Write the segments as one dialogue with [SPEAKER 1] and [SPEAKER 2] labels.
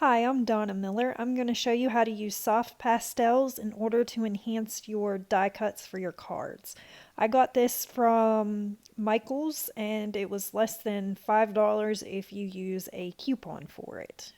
[SPEAKER 1] Hi, I'm Donna Miller. I'm going to show you how to use soft pastels in order to enhance your die cuts for your cards. I got this from Michaels and it was less than $5 if you use a coupon for it.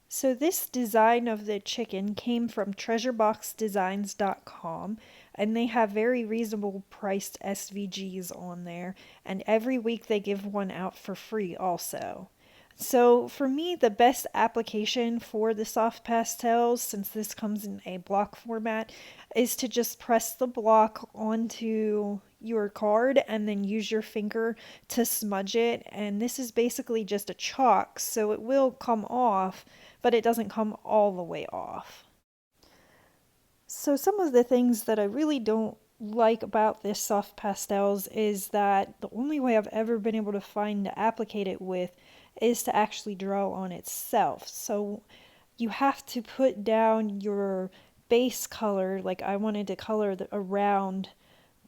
[SPEAKER 1] So this design of the chicken came from treasureboxdesigns.com and they have very reasonable priced SVGs on there, and every week they give one out for free also. So for me, the best application for the soft pastels, since this comes in a block format, is to just press the block onto your card and then use your finger to smudge it. And this is basically just a chalk, so it will come off, but it doesn't come all the way off. So some of the things that I really don't like about this soft pastels is that the only way I've ever been able to find to applicate it with is to actually draw on itself. So you have to put down your base color, like I wanted to color around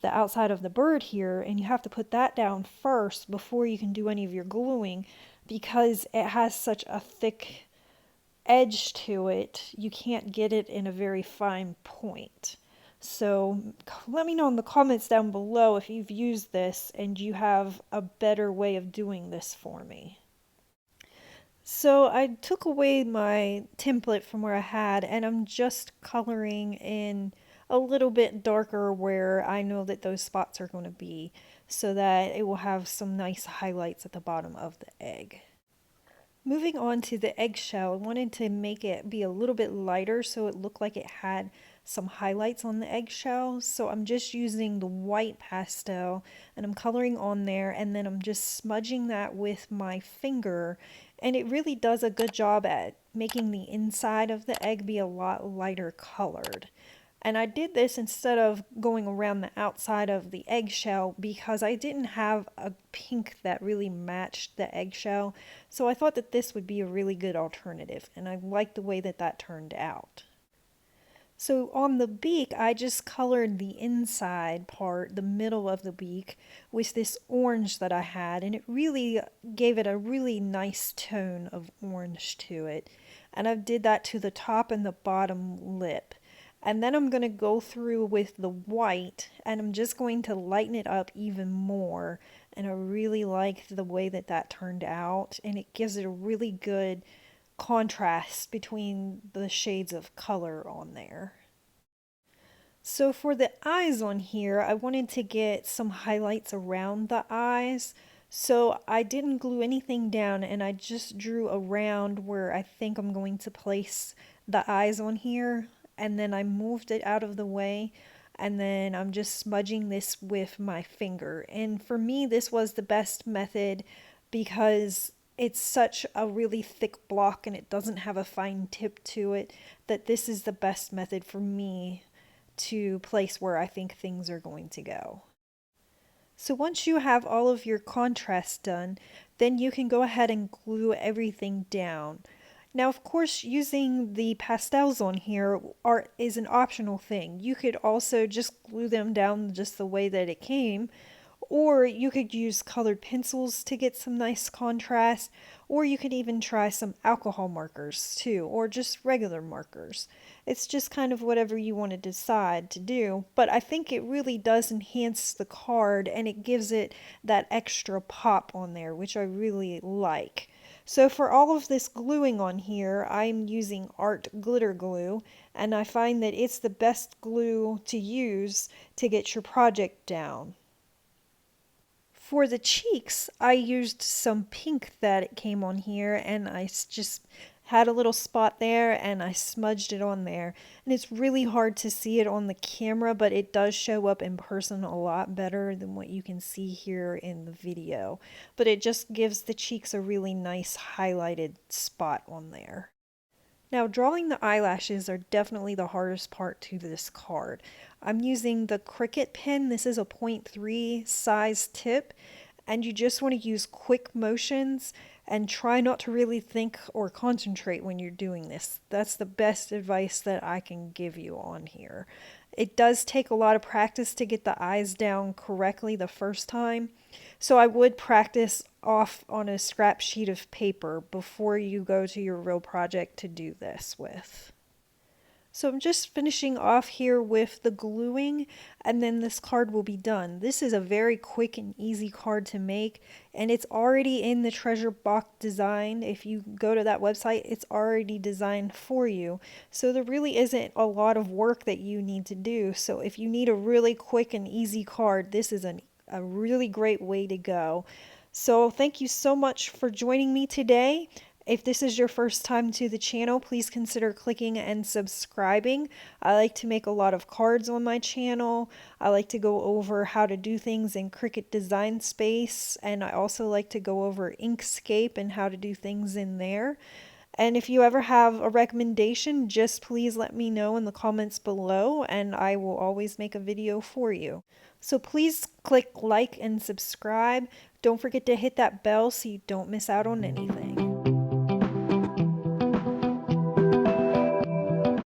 [SPEAKER 1] the outside of the bird here, and you have to put that down first before you can do any of your gluing because it has such a thick edge to it, you can't get it in a very fine point. So let me know in the comments down below if you've used this and you have a better way of doing this for me. So I took away my template from where I had and I'm just coloring in a little bit darker where I know that those spots are going to be so that it will have some nice highlights at the bottom of the egg. Moving on to the eggshell, I wanted to make it be a little bit lighter so it looked like it had some highlights on the eggshell. So I'm just using the white pastel and I'm coloring on there, and then I'm just smudging that with my finger, and it really does a good job at making the inside of the egg be a lot lighter colored. And I did this instead of going around the outside of the eggshell because I didn't have a pink that really matched the eggshell. So I thought that this would be a really good alternative, and I liked the way that that turned out. So on the beak, I just colored the inside part, the middle of the beak, with this orange that I had, and it really gave it a really nice tone of orange to it. And I did that to the top and the bottom lip. And then I'm going to go through with the white and I'm just going to lighten it up even more. And I really like the way that that turned out, and it gives it a really good contrast between the shades of color on there. So for the eyes on here, I wanted to get some highlights around the eyes. So I didn't glue anything down and I just drew around where I think I'm going to place the eyes on here. And then I moved it out of the way. And then I'm just smudging this with my finger. And for me, this was the best method because it's such a really thick block and it doesn't have a fine tip to it, that this is the best method for me to place where I think things are going to go. So once you have all of your contrast done, then you can go ahead and glue everything down. Now, of course, using the pastels on here is an optional thing. You could also just glue them down just the way that it came, or you could use colored pencils to get some nice contrast, or you could even try some alcohol markers too, or just regular markers. It's just kind of whatever you want to decide to do, but I think it really does enhance the card and it gives it that extra pop on there, which I really like. So for all of this gluing on here, I'm using Art Glitter Glue, and I find that it's the best glue to use to get your project down. For the cheeks, I used some pink that it came on here, and I just had a little spot there and I smudged it on there. And it's really hard to see it on the camera, but it does show up in person a lot better than what you can see here in the video. But it just gives the cheeks a really nice highlighted spot on there. Now, drawing the eyelashes are definitely the hardest part to this card. I'm using the Cricut pen. This is a 0.3 size tip, and you just want to use quick motions and try not to really think or concentrate when you're doing this. That's the best advice that I can give you on here. It does take a lot of practice to get the eyes down correctly the first time. So I would practice off on a scrap sheet of paper before you go to your real project to do this with. So I'm just finishing off here with the gluing, and then this card will be done. This is a very quick and easy card to make, and it's already in the treasure box design. If you go to that website, it's already designed for you. So there really isn't a lot of work that you need to do. So if you need a really quick and easy card, this is a really great way to go. So thank you so much for joining me today. If this is your first time to the channel, please consider clicking and subscribing. I like to make a lot of cards on my channel. I like to go over how to do things in Cricut Design Space, and I also like to go over Inkscape and how to do things in there. And if you ever have a recommendation, just please let me know in the comments below, and I will always make a video for you. So please click like and subscribe. Don't forget to hit that bell so you don't miss out on anything.